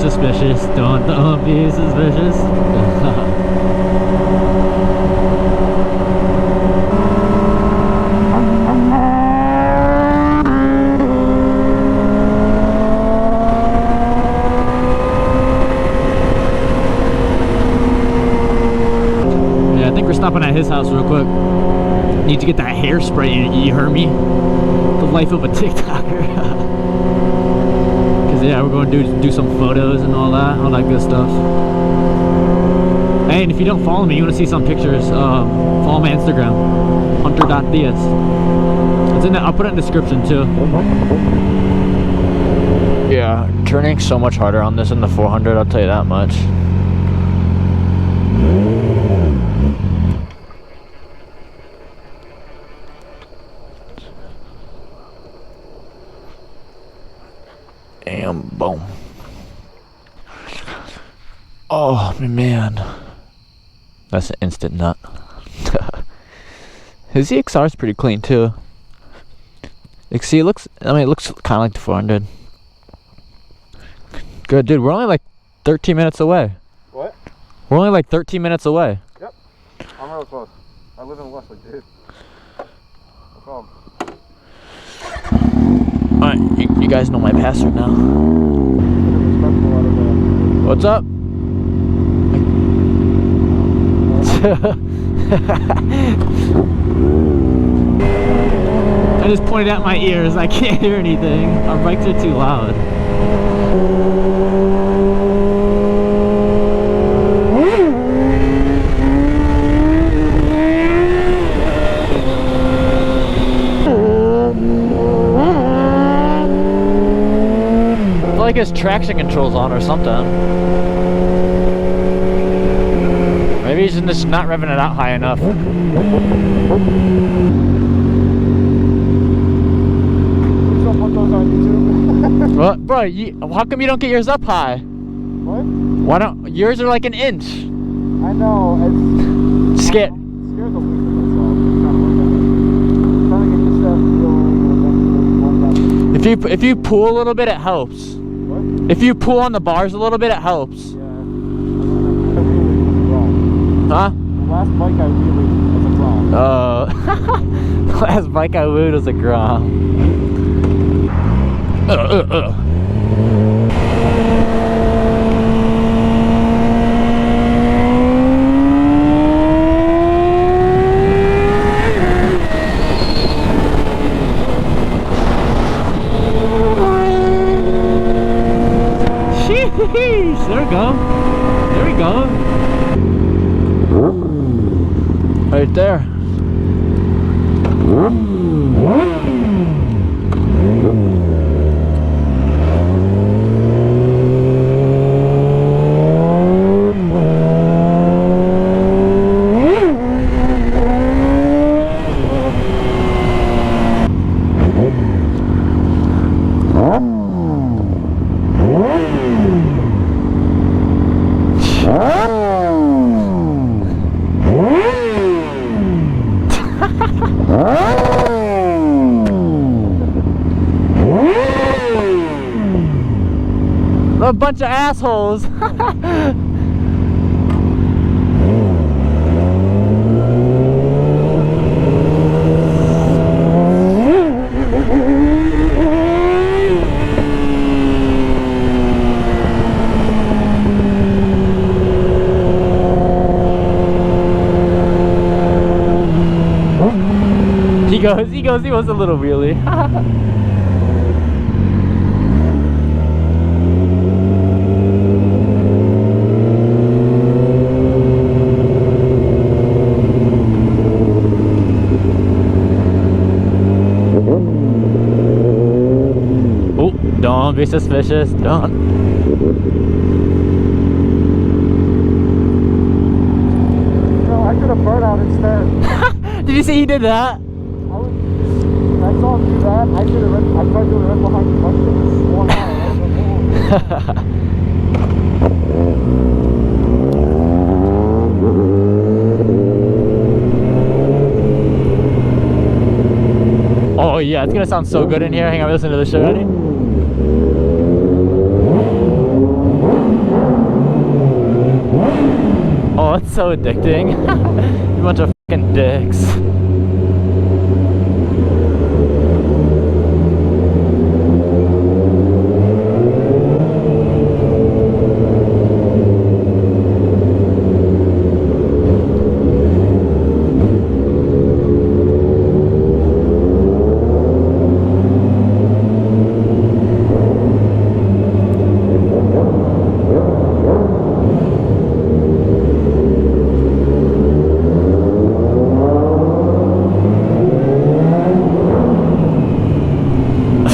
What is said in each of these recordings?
suspicious. Don't be suspicious. Yeah, I think we're stopping at his house real quick. Need to get that hairspray. You heard me? The life of a TikToker. Yeah, we're going to do some photos and all that good stuff. Hey, and if you don't follow me, you want to see some pictures, follow my Instagram, hunter.theus. It's in the, I'll put it in the description too. Yeah, turning so much harder on this in the 400, I'll tell you that much. And boom. Oh man, that's an instant nut. His ZX6R is pretty clean too. Like, see, it looks kind of like the 400. Good, dude. We're only like 13 minutes away. What? We're only like 13 minutes away. Yep. I'm real close. I live in Wesley, dude. No problem. Alright, you guys know my password now. What's up? I just pointed at my ears. I can't hear anything. Our bikes are too loud. Like his traction control's on or something. Maybe he's just not revving it out high enough. What, bro? How come you don't get yours up high? What? Why don't yours are like an inch? I know. It's scared. Scared the least of myself. Trying to get this stuff. If you pull a little bit, it helps. If you pull on the bars a little bit, it helps. Yeah. Huh? The last bike I wheeled was a Grom. Oh. The last bike I wheeled was a Grom. There we go. There we go. Right there. A bunch of assholes. He wants a little wheelie. Oh, don't be suspicious, don't. No, I could have burned out instead. Did you see he did that? I saw him do that. I tried doing it right behind the bus and swung out. Oh yeah, it's gonna sound so good in here. Hang on, listen to the show. Ready? Oh, it's so addicting. You bunch of fucking dicks.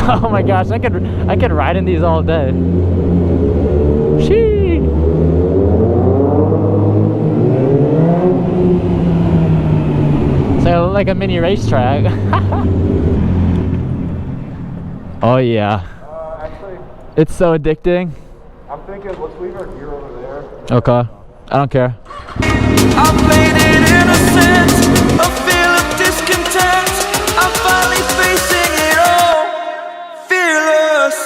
Oh my gosh, I could ride in these all day. Shee. So like a mini racetrack. Oh yeah. Actually, it's so addicting. I'm thinking let's leave our gear over there. Okay. I don't care. I played it innocent, a feel of discontent. I'm finally facing it all, fearless.